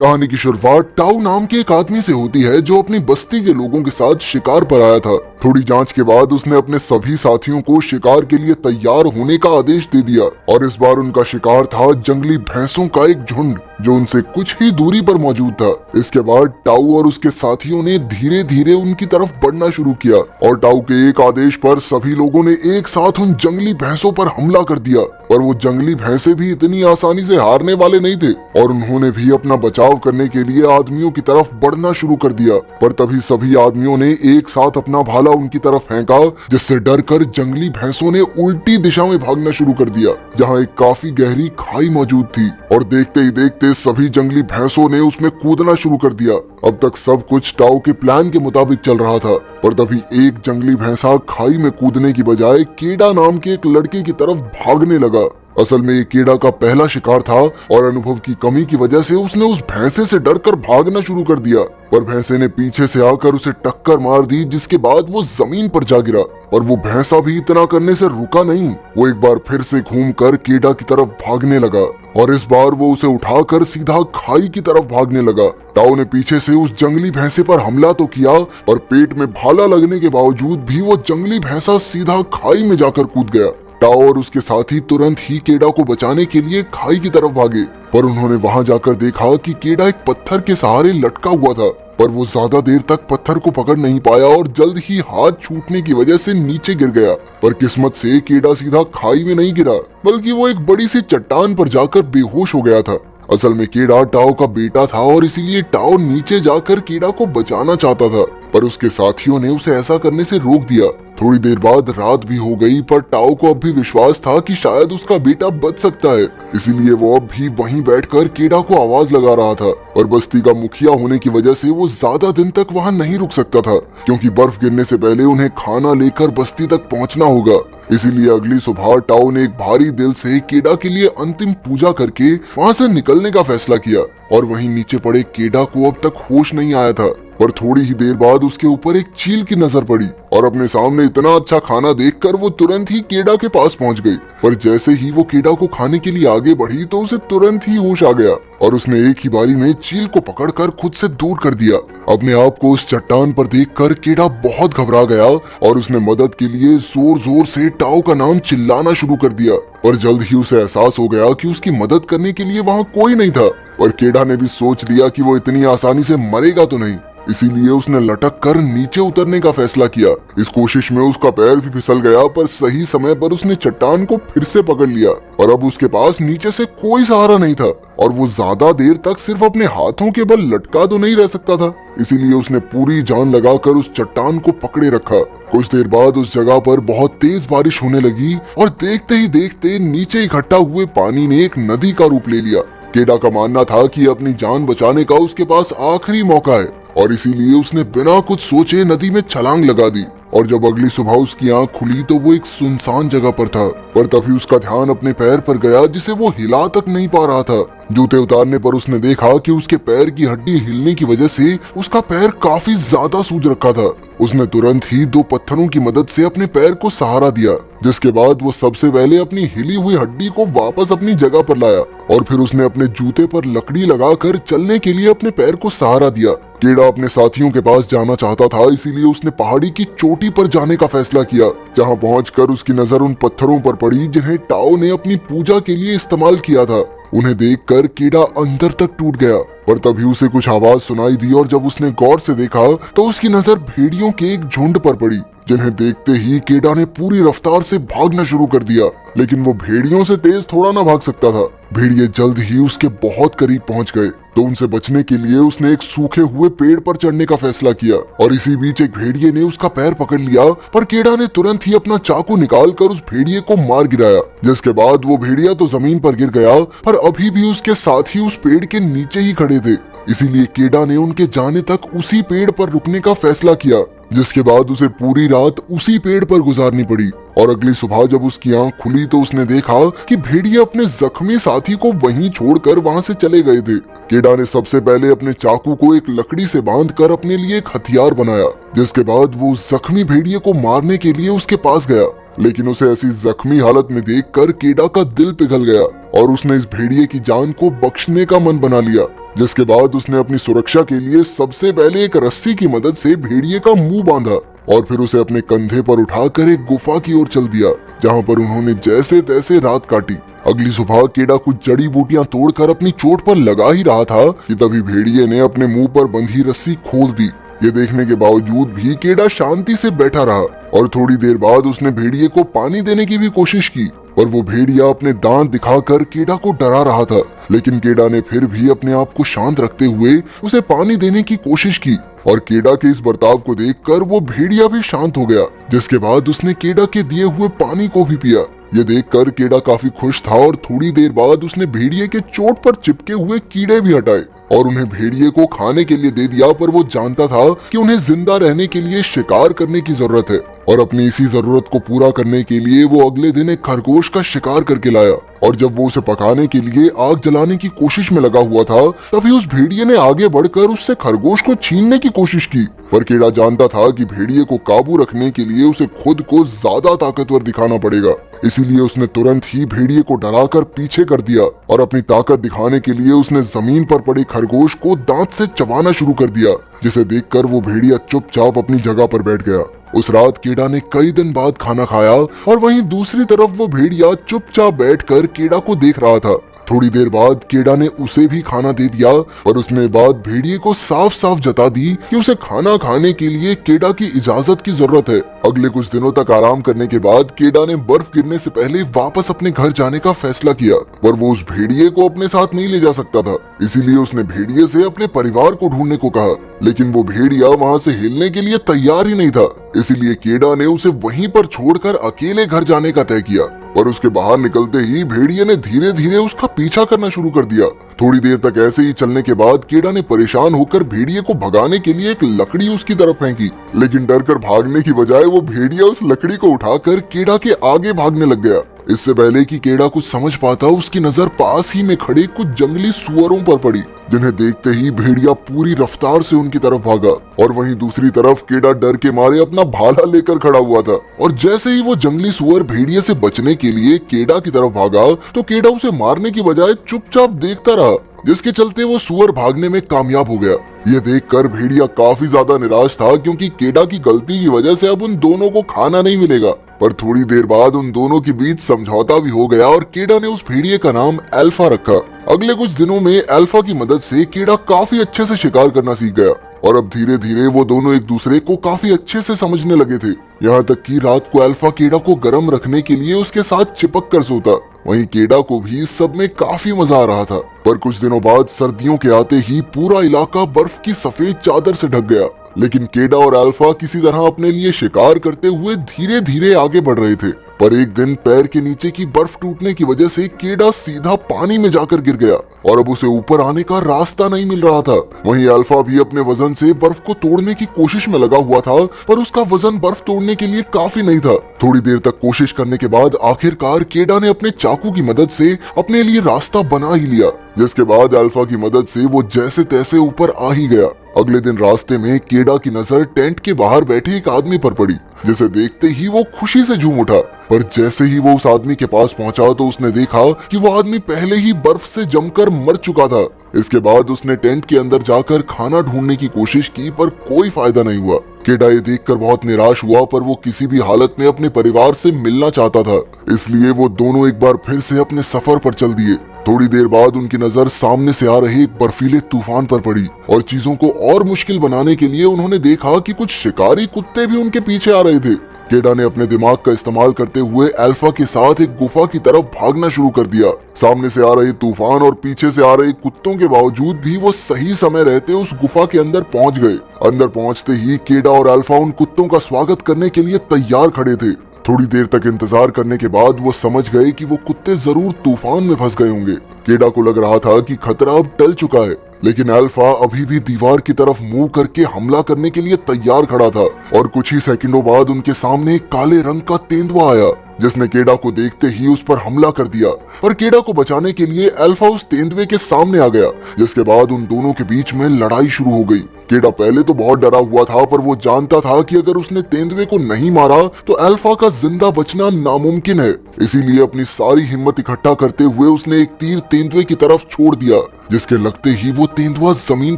कहानी की शुरुआत टाउ नाम के एक आदमी से होती है जो अपनी बस्ती के लोगों के साथ शिकार पर आया था। थोड़ी जांच के बाद उसने अपने सभी साथियों को शिकार के लिए तैयार होने का आदेश दे दिया और इस बार उनका शिकार था जंगली भैंसों का एक झुंड जो उनसे कुछ ही दूरी पर मौजूद था। इसके बाद टाउ और उसके साथियों ने धीरे धीरे उनकी तरफ बढ़ना शुरू किया और टाउ के एक आदेश पर सभी लोगों ने एक साथ उन जंगली भैंसों पर हमला कर दिया। पर वो जंगली भैंसे भी इतनी आसानी से हारने वाले नहीं थे और उन्होंने भी अपना बचाव करने के लिए आदमियों की तरफ बढ़ना शुरू कर दिया। पर तभी सभी आदमियों ने एक साथ अपना भाला उनकी तरफ फेंका, जिससे डरकर जंगली भैंसों ने उल्टी दिशा में भागना शुरू कर दिया जहाँ एक काफी गहरी खाई मौजूद थी। और देखते ही देखते सभी जंगली भैंसों ने उसमें कूदना शुरू कर दिया। अब तक सब कुछ टाउ के प्लान के मुताबिक चल रहा था, पर तभी एक जंगली भैंसा खाई में कूदने की बजाय केडा नाम के एक लड़के की तरफ भागने लगा। असल में ये केडा का पहला शिकार था और अनुभव की कमी की वजह से उसने उस भैंसे से डरकर भागना शुरू कर दिया। पर भैंसे ने पीछे से आकर उसे टक्कर मार दी, जिसके बाद वो जमीन पर जा गिरा। और वो भैंसा भी इतना करने से रुका नहीं, वो एक बार फिर से घूमकर केडा की तरफ भागने लगा और इस बार वो उसे उठाकर सीधा खाई की तरफ भागने लगा। टाउ ने पीछे से उस जंगली भैंसे पर हमला तो किया, पर पेट में भाला लगने के बावजूद भी वो जंगली भैंसा सीधा खाई में जाकर कूद गया। टाउ और उसके साथी तुरंत ही केडा को बचाने के लिए खाई की तरफ भागे, पर उन्होंने वहां जाकर देखा कि केडा एक पत्थर के सहारे लटका हुआ था। पर वो ज्यादा देर तक पत्थर को पकड़ नहीं पाया और जल्द ही हाथ छूटने की वजह से नीचे गिर गया। पर किस्मत से केडा सीधा खाई में नहीं गिरा, बल्कि वो एक बड़ी सी चट्टान पर जाकर बेहोश हो गया था। असल में केडा टाउ का बेटा था और इसीलिए टाउ नीचे जाकर केडा को बचाना चाहता था, पर उसके साथियों ने उसे ऐसा करने से रोक दिया। थोड़ी देर बाद रात भी हो गई, पर टाउ को अब भी विश्वास था कि शायद उसका बेटा बच सकता है, इसीलिए वो अब भी वहीं बैठकर केडा को आवाज लगा रहा था। और बस्ती का मुखिया होने की वजह से वो ज्यादा दिन तक वहां नहीं रुक सकता था, क्योंकि बर्फ गिरने से पहले उन्हें खाना लेकर बस्ती तक पहुंचना होगा। इसीलिए अगली सुबह टाउ ने एक भारी दिल से केडा के लिए अंतिम पूजा करके वहां से निकलने का फैसला किया। और वहीं नीचे पड़े केडा को अब तक होश नहीं आया था, पर थोड़ी ही देर बाद उसके ऊपर एक चील की नजर पड़ी और अपने सामने इतना अच्छा खाना देखकर वो तुरंत ही केडा के पास पहुंच गई। पर जैसे ही वो केडा को खाने के लिए आगे बढ़ी तो उसे तुरंत ही होश आ गया और उसने एक ही बारी में चील को पकड़कर खुद से दूर कर दिया। अपने आप को उस चट्टान पर देखकर केडा बहुत घबरा गया और उसने मदद के लिए जोर जोर से टाउ का नाम चिल्लाना शुरू कर दिया। पर जल्द ही उसे एहसास हो गया कि उसकी मदद करने के लिए वहाँ कोई नहीं था। और केडा ने भी सोच लिया कि वो इतनी आसानी से मरेगा तो नहीं, इसीलिए उसने लटक कर नीचे उतरने का फैसला किया। इस कोशिश में उसका पैर भी फिसल गया, पर सही समय पर उसने चट्टान को फिर से पकड़ लिया और अब उसके पास नीचे से कोई सहारा नहीं था और वो ज्यादा देर तक सिर्फ अपने हाथों के बल लटका तो नहीं रह सकता था। इसीलिए उसने पूरी जान लगाकर उस चट्टान को पकड़े रखा। कुछ देर बाद उस जगह पर बहुत तेज बारिश होने लगी और देखते ही देखते नीचे इकट्ठा हुए पानी ने एक नदी का रूप ले लिया। केडा का मानना था कि अपनी जान बचाने का उसके पास आखिरी मौका है और इसीलिए उसने बिना कुछ सोचे नदी में छलांग लगा दी। और जब अगली सुबह उसकी आंख खुली तो वो एक सुनसान जगह पर था, पर तभी उसका ध्यान अपने पैर पर गया जिसे वो हिला तक नहीं पा रहा था। जूते उतारने पर उसने देखा कि उसके पैर की हड्डी हिलने की वजह से उसका पैर काफी ज्यादा सूज रखा था। उसने तुरंत ही दो पत्थरों की मदद से अपने पैर को सहारा दिया, जिसके बाद वो सबसे पहले अपनी हिली हुई हड्डी को वापस अपनी जगह पर लाया और फिर उसने अपने जूते पर लकड़ी लगाकर चलने के लिए अपने पैर को सहारा दिया। केडा अपने साथियों के पास जाना चाहता था, इसीलिए उसने पहाड़ी की चोटी पर जाने का फैसला किया, जहां पहुंचकर उसकी नजर उन पत्थरों पर पड़ी जिन्हें टाउ ने अपनी पूजा के लिए इस्तेमाल किया था। उन्हें देखकर केडा अंदर तक टूट गया, पर तभी उसे कुछ आवाज सुनाई दी और जब उसने गौर से देखा तो उसकी नजर भेड़ियों के एक झुंड पर पड़ी, जिन्हें देखते ही केडा ने पूरी रफ्तार से भागना शुरू कर दिया। लेकिन वो भेड़ियों से तेज थोड़ा ना भाग सकता था। भेड़िए जल्द ही उसके बहुत करीब पहुंच गए, तो उनसे बचने के लिए उसने एक सूखे हुए पेड़ पर चढ़ने का फैसला किया और इसी बीच एक भेड़िए ने उसका पैर पकड़ लिया। पर केडा ने तुरंत ही अपना चाकू निकालकर उस भेड़िए को मार गिराया, जिसके बाद वो भेड़िया तो जमीन पर गिर गया, पर अभी भी उसके साथी उस पेड़ के नीचे ही खड़े थे। इसीलिए केडा ने उनके जाने तक उसी पेड़ पर रुकने का फैसला किया, जिसके बाद उसे पूरी रात उसी पेड़ पर गुजारनी पड़ी। और अगली सुबह जब उसकी आंख खुली तो उसने देखा कि भेड़िए अपने जख्मी साथी को वहीं छोड़कर वहां से चले गए थे। केडा ने सबसे पहले अपने चाकू को एक लकड़ी से बांधकर अपने लिए एक हथियार बनाया, जिसके बाद वो जख्मी भेड़िए को मारने के लिए उसके पास गया। लेकिन उसे ऐसी जख्मी हालत में देखकर केडा का दिल पिघल गया और उसने इस भेड़िए की जान को बख्शने का मन बना लिया, जिसके बाद उसने अपनी सुरक्षा के लिए सबसे पहले एक रस्सी की मदद से भेड़िए का मुंह बांधा और फिर उसे अपने कंधे पर उठाकर एक गुफा की ओर चल दिया, जहाँ पर उन्होंने जैसे तैसे रात काटी। अगली सुबह केडा कुछ जड़ी बूटियां तोड़कर अपनी चोट पर लगा ही रहा था कि तभी भेड़िए ने अपने मुंह पर बंधी रस्सी खोल दी। ये देखने के बावजूद भी केडा शांति से बैठा रहा और थोड़ी देर बाद उसने भेड़िए को पानी देने की भी कोशिश की, पर वो भेड़िया अपने दांत दिखाकर केडा को डरा रहा था। लेकिन केडा ने फिर भी अपने आप को शांत रखते हुए उसे पानी देने की कोशिश की और केडा के इस बर्ताव को देखकर वो भेड़िया भी शांत हो गया, जिसके बाद उसने केडा के दिए हुए पानी को भी पिया। ये देखकर केडा काफी खुश था और थोड़ी देर बाद उसने भेड़िए के चोट पर चिपके हुए कीड़े भी हटाए और उन्हें भेड़िए को खाने के लिए दे दिया, पर वो जानता था कि उन्हें जिंदा रहने के लिए शिकार करने की जरूरत है और अपनी इसी जरूरत को पूरा करने के लिए वो अगले दिन एक खरगोश का शिकार करके लाया। और जब वो उसे पकाने के लिए आग जलाने की कोशिश में लगा हुआ था, तभी उस भेड़िए ने आगे बढ़कर उससे खरगोश को छीनने की कोशिश की। पर केडा जानता था कि भेड़िए को काबू रखने के लिए उसे खुद को ज्यादा ताकतवर दिखाना पड़ेगा, इसीलिए उसने तुरंत ही भेड़िए को डराकर पीछे कर दिया और अपनी ताकत दिखाने के लिए उसने जमीन पर पड़े खरगोश को दांत से चबाना शुरू कर दिया, जिसे देखकर वो भेड़िया चुपचाप अपनी जगह पर बैठ गया। उस रात केडा ने कई दिन बाद खाना खाया और वहीं दूसरी तरफ वो भेड़िया चुपचाप बैठकर केडा को देख रहा था। थोड़ी देर बाद केडा ने उसे भी खाना दे दिया, पर उसने बाद भेड़िए को साफ साफ जता दी कि उसे खाना खाने के लिए केडा की इजाजत की जरूरत है। अगले कुछ दिनों तक आराम करने के बाद केडा ने बर्फ गिरने से पहले वापस अपने घर जाने का फैसला किया, पर वो उस भेड़िए को अपने साथ नहीं ले जा सकता था, इसीलिए उसने भेड़िए से अपने परिवार को ढूंढने को कहा। लेकिन वो भेड़िया वहाँ से हिलने के लिए तैयार ही नहीं था, इसीलिए केडा ने उसे वहीं पर छोड़कर अकेले घर जाने का तय किया। पर उसके बाहर निकलते ही भेड़िए ने धीरे धीरे उसका पीछा करना शुरू कर दिया। थोड़ी देर तक ऐसे ही चलने के बाद केडा ने परेशान होकर भेड़िए को भगाने के लिए एक लकड़ी उसकी तरफ फेंकी, लेकिन डरकर भागने की बजाय वो भेड़िया उस लकड़ी को उठाकर केडा के आगे भागने लग गया। इससे पहले कि केडा कुछ समझ पाता, उसकी नजर पास ही में खड़े कुछ जंगली सुअरों पर पड़ी, जिन्हें देखते ही भेड़िया पूरी रफ्तार से उनकी तरफ भागा और वहीं दूसरी तरफ केडा डर के मारे अपना भाला लेकर खड़ा हुआ था। और जैसे ही वो जंगली सुअर भेड़िए से बचने के लिए केडा की तरफ भागा, तो केडा उसे मारने की बजाय चुपचाप देखता रहा, जिसके चलते वो सुअर भागने में कामयाब हो गया। ये देखकर भेड़िया काफी ज्यादा निराश था, क्योंकि केडा की गलती की वजह से अब उन दोनों को खाना नहीं मिलेगा। पर थोड़ी देर बाद उन दोनों के बीच समझौता भी हो गया और केडा ने उस भेड़िए का नाम अल्फा रखा। अगले कुछ दिनों में अल्फा की मदद से केडा काफी अच्छे से शिकार करना सीख गया और अब धीरे धीरे वो दोनों एक दूसरे को काफी अच्छे से समझने लगे थे। यहाँ तक कि रात को अल्फा केडा को गर्म रखने के लिए उसके साथ चिपक कर सोता। वहीं केडा को भी इस सब में काफी मजा आ रहा था। पर कुछ दिनों बाद सर्दियों के आते ही पूरा इलाका बर्फ की सफेद चादर से ढक गया, लेकिन केडा और अल्फा किसी तरह अपने लिए शिकार करते हुए धीरे धीरे आगे बढ़ रहे थे। पर एक दिन पैर के नीचे की बर्फ टूटने की वजह से केडा सीधा पानी में जाकर गिर गया और अब उसे ऊपर आने का रास्ता नहीं मिल रहा था। वहीं अल्फा भी अपने वजन से बर्फ को तोड़ने की कोशिश में लगा हुआ था, पर उसका वजन बर्फ तोड़ने के लिए काफी नहीं था। थोड़ी देर तक कोशिश करने के बाद आखिरकार केडा ने अपने चाकू की मदद से अपने लिए रास्ता बना ही लिया, जिसके बाद अल्फा की मदद से वो जैसे तैसे ऊपर आ ही गया। अगले दिन रास्ते में केडा की नजर टेंट के बाहर बैठे एक आदमी पर पड़ी, जिसे देखते ही वो खुशी से झूम उठा। पर जैसे ही वो उस आदमी के पास पहुंचा तो उसने देखा कि वो आदमी पहले ही बर्फ से जमकर मर चुका था। इसके बाद उसने टेंट के अंदर जाकर खाना ढूंढने की कोशिश की, पर कोई फायदा नहीं हुआ। केडा ये देखकर बहुत निराश हुआ, पर वो किसी भी हालत में अपने परिवार से मिलना चाहता था, इसलिए वो दोनों एक बार फिर से अपने सफर पर चल दिए। थोड़ी देर बाद उनकी नजर सामने से आ रहे एक बर्फीले तूफान पर पड़ी और चीजों को और मुश्किल बनाने के लिए उन्होंने देखा कि कुछ शिकारी कुत्ते भी उनके पीछे आ रहे थे। केडा ने अपने दिमाग का इस्तेमाल करते हुए अल्फा के साथ एक गुफा की तरफ भागना शुरू कर दिया। सामने से आ रहे तूफान और पीछे से आ रहे कुत्तों के बावजूद भी वो सही समय रहते उस गुफा के अंदर पहुंच गए। अंदर पहुंचते ही केडा और अल्फा उन कुत्तों का स्वागत करने के लिए तैयार खड़े थे। थोड़ी देर तक इंतजार करने के बाद वो समझ गए कि वो कुत्ते जरूर तूफान में फंस गए होंगे। केडा को लग रहा था कि खतरा अब टल चुका है, लेकिन अल्फा अभी भी दीवार की तरफ मुंह करके हमला करने के लिए तैयार खड़ा था और कुछ ही सेकंडों बाद उनके सामने एक काले रंग का तेंदुआ आया। जिसने केडा को देखते ही उस पर हमला कर दिया। पर केडा को बचाने के लिए अल्फा उस तेंदुए के सामने आ गया, जिसके बाद उन दोनों के बीच में लड़ाई शुरू हो गई। केडा पहले तो बहुत डरा हुआ था, पर वो जानता था कि अगर उसने तेंदुए को नहीं मारा तो अल्फा का जिंदा बचना नामुमकिन है। इसीलिए अपनी सारी हिम्मत इकट्ठा करते हुए उसने एक तीर तेंदुए की तरफ छोड़ दिया, जिसके लगते ही वो तेंदुआ जमीन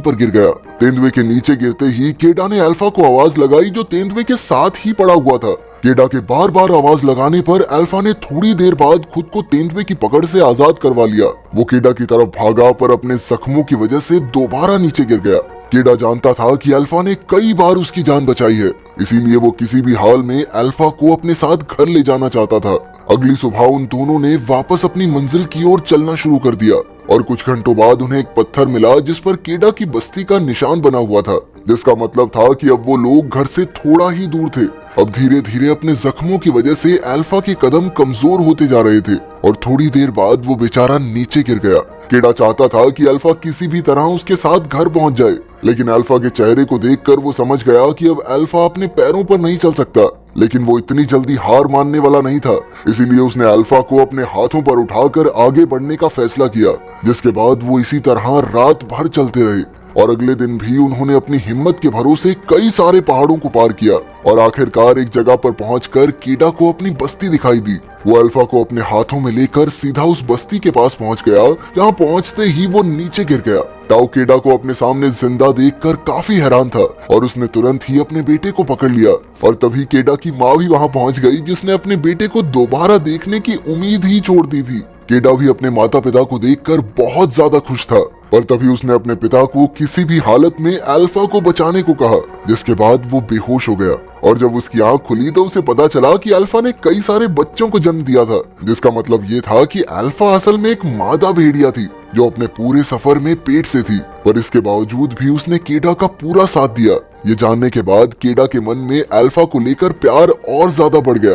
पर गिर गया। तेंदुए के नीचे गिरते ही केडा ने अल्फा को आवाज लगाई, जो तेंदुए के साथ ही पड़ा हुआ था। केडा के बार बार आवाज लगाने पर अल्फा ने थोड़ी देर बाद खुद को तेंदुए की पकड़ से आजाद करवा लिया। वो केडा की तरफ भागा, पर अपने जख्मों की वजह से दोबारा नीचे गिर गया। केडा जानता था कि अल्फा ने कई बार उसकी जान बचाई है, इसीलिए वो किसी भी हाल में अल्फा को अपने साथ घर ले जाना चाहता था। अगली सुबह उन दोनों ने वापस अपनी मंजिल की ओर चलना शुरू कर दिया और कुछ घंटों बाद उन्हें एक पत्थर मिला, जिस पर केडा की बस्ती का निशान बना हुआ था, जिसका मतलब था कि अब वो लोग घर से थोड़ा ही दूर थे। अब धीरे धीरे अपने जख्मों की वजह से अल्फा के कदम कमजोर होते जा रहे थे और थोड़ी देर बाद वो बेचारा नीचे गिर गया। केडा चाहता था कि अल्फा किसी भी तरह उसके साथ घर पहुंच जाए, लेकिन अल्फा के चेहरे को देखकर वो समझ गया कि अब अल्फा अपने पैरों पर नहीं चल सकता। लेकिन वो इतनी जल्दी हार मानने वाला नहीं था, इसीलिए उसने अल्फा को अपने हाथों पर उठाकर आगे बढ़ने का फैसला किया, जिसके बाद वो इसी तरह रात भर चलते रहे और अगले दिन भी उन्होंने अपनी हिम्मत के भरोसे कई सारे पहाड़ों को पार किया और आखिरकार एक जगह पर पहुंचकर केडा को अपनी बस्ती दिखाई दी। वो अल्फा को अपने हाथों में लेकर सीधा उस बस्ती के पास पहुंच गया, जहां पहुंचते ही वो नीचे गिर गया। टाओ केडा को अपने सामने जिंदा देखकर काफी हैरान था और उसने तुरंत ही अपने बेटे को पकड़ लिया और तभी केडा की माँ भी वहां पहुंच गई, जिसने अपने बेटे को दोबारा देखने की उम्मीद ही छोड़ दी थी। केडा भी अपने माता पिता को देखकर बहुत ज्यादा खुश था और तभी उसने अपने पिता को किसी भी हालत में अल्फा को बचाने को कहा, जिसके बाद वो बेहोश हो गया और जब उसकी आंख खुली तो उसे पता चला कि अल्फा ने कई सारे बच्चों को जन्म दिया था, जिसका मतलब ये था कि अल्फा असल में एक मादा भेड़िया थी जो अपने पूरे सफर में पेट से थी, पर इसके बावजूद भी उसने केडा का पूरा साथ दिया। ये जानने के बाद केडा के मन में अल्फा को लेकर प्यार और ज्यादा बढ़ गया।